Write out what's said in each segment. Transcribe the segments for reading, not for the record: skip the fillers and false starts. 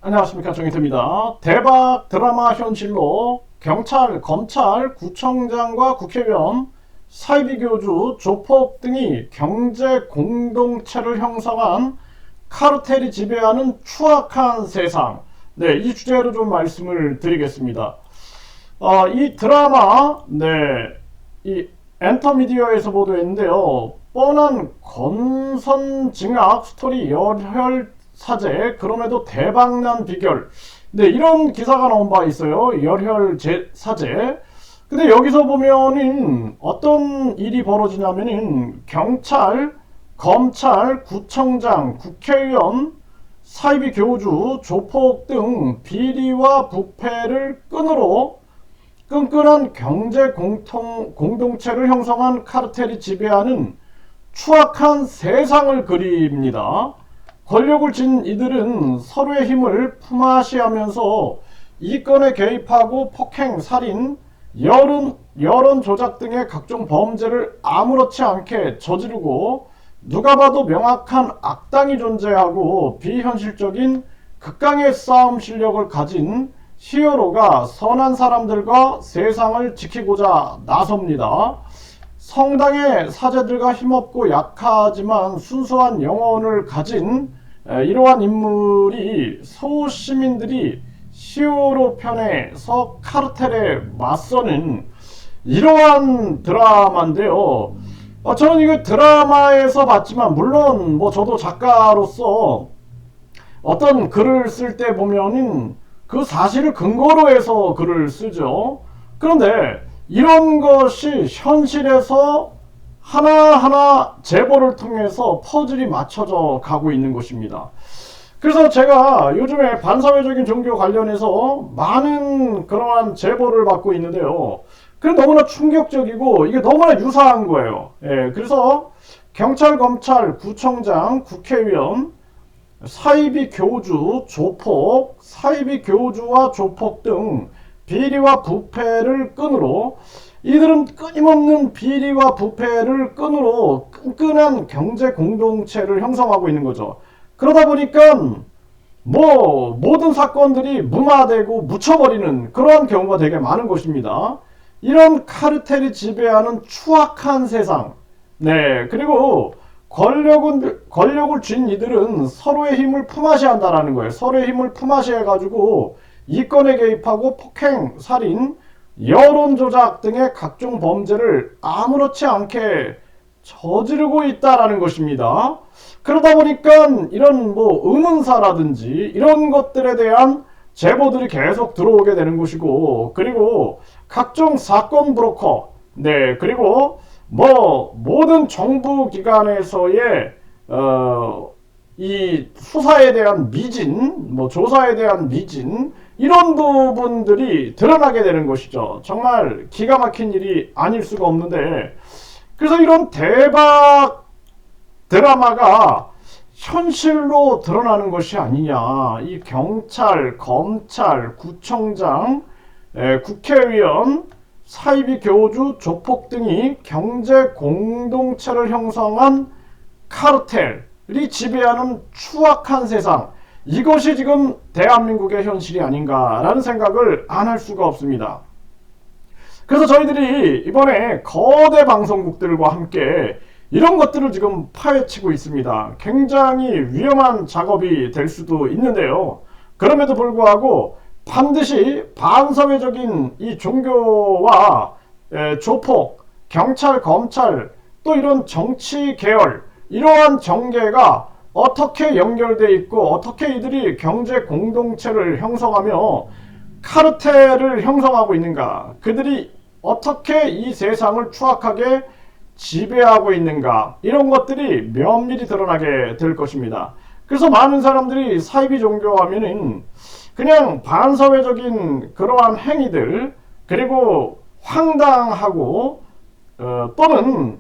안녕하십니까, 정의태입니다. 대박 드라마 현실로 경찰, 검찰, 구청장과 국회의원, 사이비교주, 조폭 등이 경제 공동체를 형성한 카르텔이 지배하는 추악한 세상. 네, 이 주제로 좀 말씀을 드리겠습니다. 이 드라마, 이 엔터미디어에서 보도했는데요. 뻔한 건선징악 스토리 열혈사제, 그럼에도 대박난 비결. 네, 이런 기사가 나온 바 있어요. 열혈사제. 근데 여기서 보면은 어떤 일이 벌어지냐면은 경찰, 검찰, 구청장, 국회의원, 사이비 교주, 조폭 등 비리와 부패를 끈으로 끈끈한 경제 공동체를 형성한 카르텔이 지배하는 추악한 세상을 그립니다. 권력을 쥔 이들은 서로의 힘을 품앗이하면서 이권에 개입하고 폭행, 살인, 여론 조작 등의 각종 범죄를 아무렇지 않게 저지르고 누가 봐도 명확한 악당이 존재하고 비현실적인 극강의 싸움 실력을 가진 히어로가 선한 사람들과 세상을 지키고자 나섭니다. 성당의 사제들과 힘없고 약하지만 순수한 영혼을 가진 이러한 인물이 소시민들이 히어로 편에서 카르텔에 맞서는 이러한 드라마인데요. 저는 이거 드라마에서 봤지만, 물론 뭐 저도 작가로서 어떤 글을 쓸 때 보면은 그 사실을 근거로 해서 글을 쓰죠. 그런데 이런 것이 현실에서 하나하나 제보를 통해서 퍼즐이 맞춰져 가고 있는 것입니다. 그래서 제가 요즘에 반사회적인 종교 관련해서 많은 그러한 제보를 받고 있는데요. 그게 너무나 충격적이고 이게 너무나 유사한 거예요. 그래서 경찰, 검찰, 구청장, 국회의원, 사이비 교주, 조폭, 사이비 교주와 조폭 등 비리와 부패를 끈으로, 이들은 끊임없는 비리와 부패를 끈으로 끈끈한 경제 공동체를 형성하고 있는 거죠. 그러다 보니까 뭐 모든 사건들이 무마되고 묻혀버리는 그러한 경우가 되게 많은 것입니다. 이런 카르텔이 지배하는 추악한 세상. 네, 그리고 권력을 쥔 이들은 서로의 힘을 품앗이 한다라는 거예요. 서로의 힘을 품앗이 해가지고 이권에 개입하고 폭행, 살인, 여론 조작 등의 각종 범죄를 아무렇지 않게 저지르고 있다라는 것입니다. 그러다 보니까 이런 뭐 의문사라든지 이런 것들에 대한 제보들이 계속 들어오게 되는 것이고, 그리고 각종 사건 브로커, 그리고 뭐 모든 정부 기관에서의 이 수사에 대한 미진, 뭐 조사에 대한 미진, 이런 부분들이 드러나게 되는 것이죠. 정말 기가 막힌 일이 아닐 수가 없는데, 그래서 이런 대박 드라마가 현실로 드러나는 것이 아니냐. 이 경찰, 검찰, 구청장, 국회의원, 사이비 교주, 조폭 등이 경제 공동체를 형성한 카르텔이 지배하는 추악한 세상, 이것이 지금 대한민국의 현실이 아닌가라는 생각을 안 할 수가 없습니다. 그래서 저희들이 이번에 거대 방송국들과 함께 이런 것들을 지금 파헤치고 있습니다. 굉장히 위험한 작업이 될 수도 있는데요. 그럼에도 불구하고 반드시 반사회적인 이 종교와 조폭, 경찰, 검찰, 또 이런 정치 계열, 이러한 정계가 어떻게 연결되어 있고 어떻게 이들이 경제 공동체를 형성하며 카르텔을 형성하고 있는가, 그들이 어떻게 이 세상을 추악하게 지배하고 있는가, 이런 것들이 면밀히 드러나게 될 것입니다. 그래서 많은 사람들이 사이비 종교 하면은 그냥 반사회적인 그러한 행위들, 그리고 황당하고 또는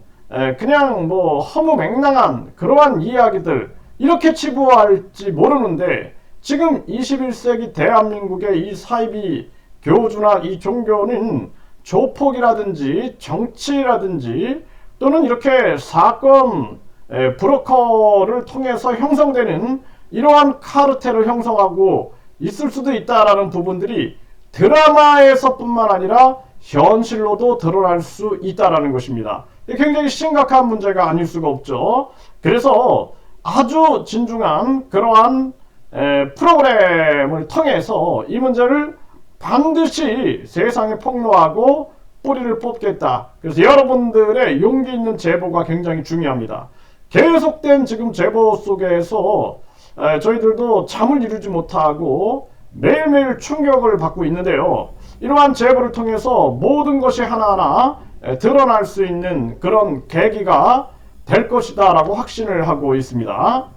그냥 뭐 허무맹랑한 그러한 이야기들, 이렇게 치부할지 모르는데, 지금 21세기 대한민국의 이 사이비 교주나 이 종교는 조폭이라든지 정치라든지 또는 이렇게 사건 브로커를 통해서 형성되는 이러한 카르텔을 형성하고 있을 수도 있다라는 부분들이 드라마에서뿐만 아니라 현실로도 드러날 수 있다라는 것입니다. 굉장히 심각한 문제가 아닐 수가 없죠. 그래서 아주 진중한 그러한 프로그램을 통해서 이 문제를 반드시 세상에 폭로하고 뿌리를 뽑겠다. 그래서 여러분들의 용기 있는 제보가 굉장히 중요합니다. 계속된 지금 제보 속에서 저희들도 잠을 이루지 못하고 매일매일 충격을 받고 있는데요. 이러한 제보를 통해서 모든 것이 하나하나 드러날 수 있는 그런 계기가 될 것이다 라고 확신을 하고 있습니다.